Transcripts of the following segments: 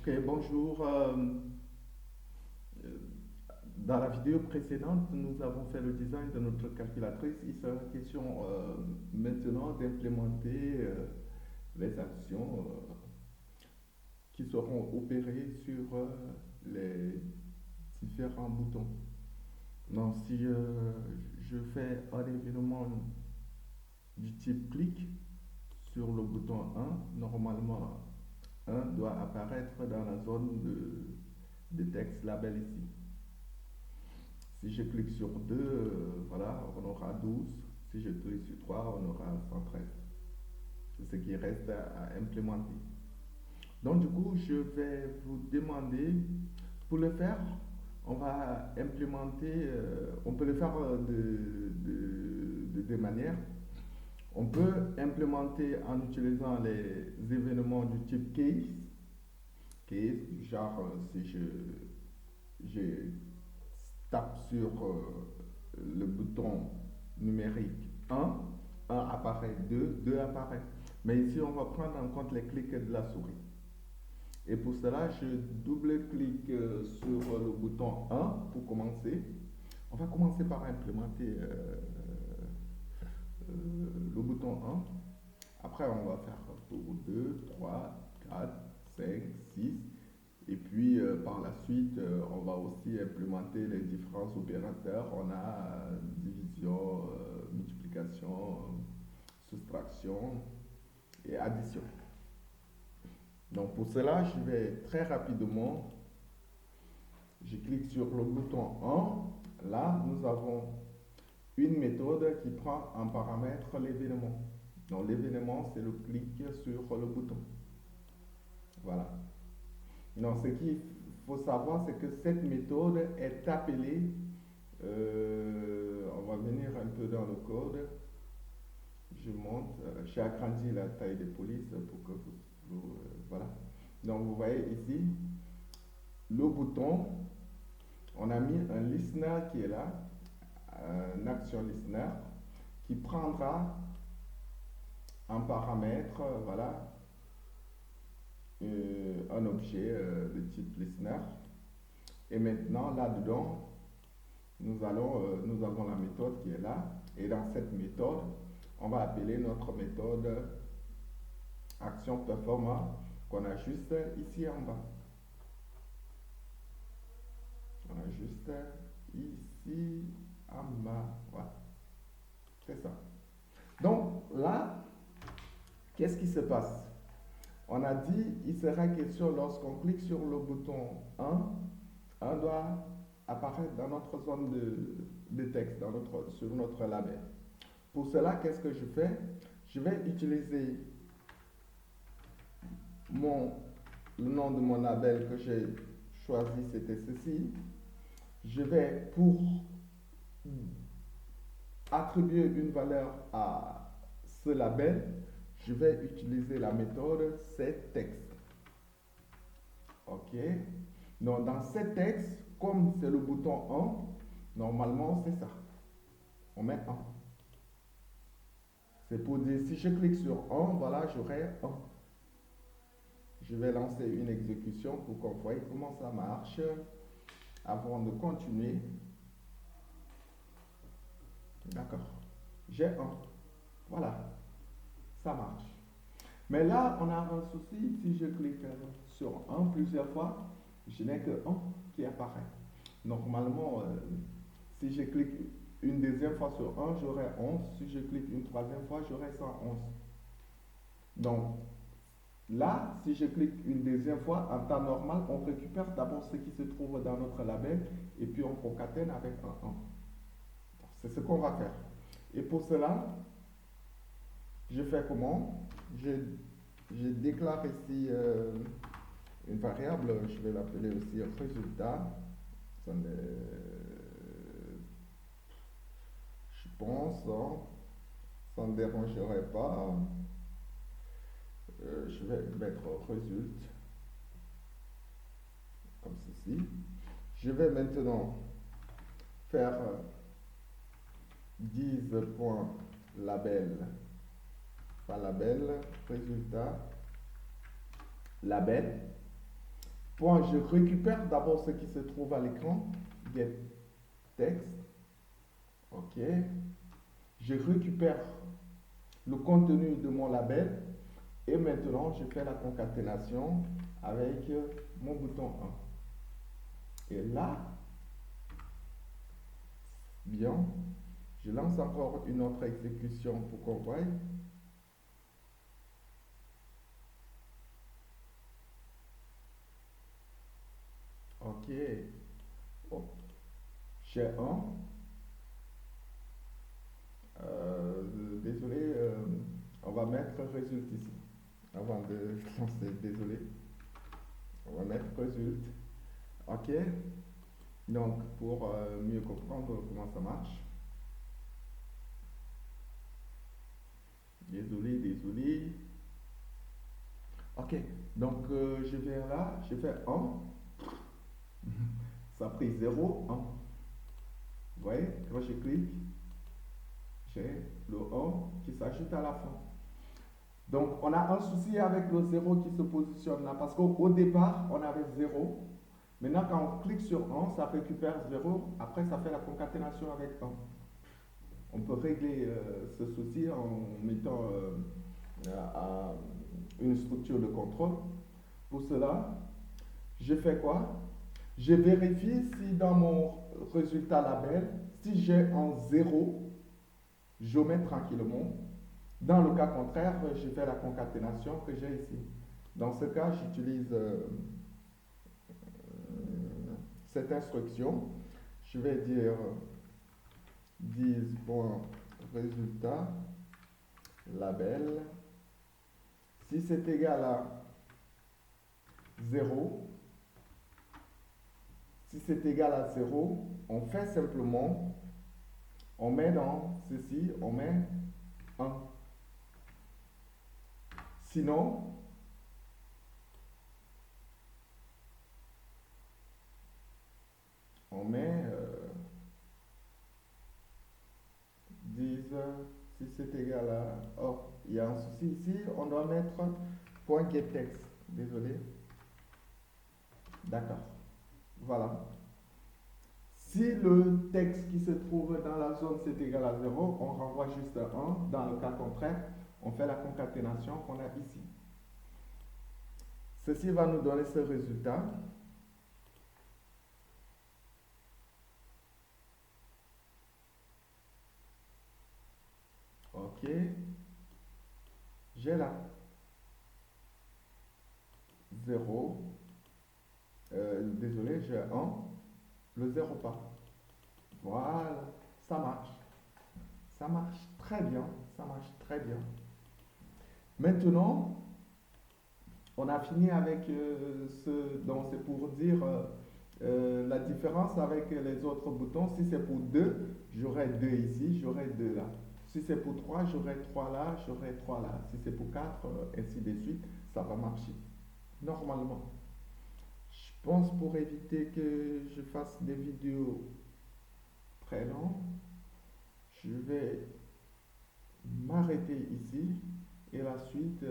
Ok, bonjour. Dans la vidéo précédente, nous avons fait le design de notre calculatrice. Il sera question maintenant d'implémenter les actions qui seront opérées sur les différents boutons. Donc, si je fais un événement du type clic sur le bouton 1, normalement 1 doit apparaître dans la zone de texte label ici. Si je clique sur 2, voilà, on aura 12. Si je clique sur 3, on aura 113. C'est ce qui reste à implémenter. Donc, du coup, je vais vous demander, pour le faire, on va implémenter, on peut le faire de deux manières. On peut implémenter en utilisant les événements du type case. Case, genre si je tape sur le bouton numérique 1 apparaît, 2 apparaît. Mais ici, on va prendre en compte les clics de la souris. Et pour cela, je double-clique sur le bouton 1 pour commencer. On va commencer par implémenter le bouton 1. Après, on va faire pour 2, 3, 4, 5, 6. Et puis, par la suite, on va aussi implémenter les différents opérateurs. On a division, multiplication, soustraction et addition. Donc, pour cela, je vais très rapidement, je clique sur le bouton 1. Là, nous avons une méthode qui prend en paramètre l'événement. Donc, l'événement, c'est le clic sur le bouton. Voilà. Donc, ce qu'il faut savoir, c'est que cette méthode est appelée, on va venir un peu dans le code, je monte, j'ai agrandi la taille de police pour que voilà. Donc, vous voyez ici, le bouton, on a mis un listener qui est là, un action listener, qui prendra en paramètre, voilà, un objet de type listener. Et maintenant, là-dedans, nous avons la méthode qui est là. Et dans cette méthode, on va appeler notre méthode action performer qu'on a juste ici en bas. On a juste ici en bas. Voilà. C'est ça. Donc là, qu'est-ce qui se passe? On a dit, il sera question lorsqu'on clique sur le bouton 1 doit apparaître dans notre zone de texte, sur notre label. Pour cela, qu'est-ce que je fais? Je vais utiliser le nom de mon label que j'ai choisi, c'était ceci. Je vais, pour attribuer une valeur à ce label, je vais utiliser la méthode setText. Ok. Donc, dans setText, comme c'est le bouton 1, normalement, c'est ça. On met 1. C'est pour dire, si je clique sur 1, voilà, j'aurai 1. Je vais lancer une exécution pour qu'on voie comment ça marche avant de continuer. D'accord. J'ai 1. Voilà. Ça marche. Mais là, on a un souci. Si je clique sur 1 plusieurs fois, je n'ai que 1 qui apparaît. Normalement, si je clique une deuxième fois sur 1, j'aurai 11. Si je clique une troisième fois, j'aurai 111. Donc, là, si je clique une deuxième fois, en temps normal, on récupère d'abord ce qui se trouve dans notre label et puis on concatène avec un 1. C'est ce qu'on va faire. Et pour cela, je fais comment? Je déclare ici une variable, je vais l'appeler aussi résultat. Je pense, hein, ça ne dérangerait pas. Je vais mettre résultat comme ceci. Je vais maintenant faire 10.label, pas label, résultat, label. Bon, je récupère d'abord ce qui se trouve à l'écran, get text, ok. Je récupère le contenu de mon label et maintenant je fais la concaténation avec mon bouton 1. Et là, bien, je lance encore une autre exécution pour qu'on voie. Ok, oh, j'ai un. Désolé, on va mettre résultat ici. Avant de lancer, désolé. On va mettre résultat. Ok, donc pour mieux comprendre comment ça marche. Désolé. Ok, donc je viens là, je fais 1. Ça a pris 0, 1. Vous voyez, quand je clique, j'ai le 1 qui s'ajoute à la fin. Donc, on a un souci avec le 0 qui se positionne là, parce qu'au départ, on avait 0. Maintenant, quand on clique sur 1, ça récupère 0. Après, ça fait la concaténation avec 1. On peut régler ce souci en mettant une structure de contrôle. Pour cela, je fais quoi? Je vérifie si dans mon résultat label, si j'ai un 0, je mets tranquillement. Dans le cas contraire, je fais la concaténation que j'ai ici. Dans ce cas, j'utilise cette instruction. Je vais dire 10.résultat label. Si c'est égal à 0, si c'est égal à 0, on fait simplement, on met dans ceci, on met 1. Sinon, on met 10, si c'est égal à... Oh, il y a un souci ici, on doit mettre point getText. Désolé. D'accord. Voilà. Si le texte qui se trouve dans la zone c'est égal à 0, on renvoie juste 1. Dans le cas contraire, on fait la concaténation qu'on a ici. Ceci va nous donner ce résultat. Ok. J'ai là 0. Désolé, j'ai 1. Le 0 pas. Voilà. Ça marche. Ça marche très bien. Ça marche très bien. Maintenant, on a fini avec ce dont c'est pour dire la différence avec les autres boutons. Si c'est pour 2, j'aurai 2 ici, j'aurai 2 là. Si c'est pour 3, j'aurai 3 là, j'aurai 3 là. Si c'est pour 4, ainsi de suite, ça va marcher. Normalement. Je pense pour éviter que je fasse des vidéos très longues, je vais m'arrêter ici et la suite,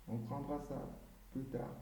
on prendra ça plus tard.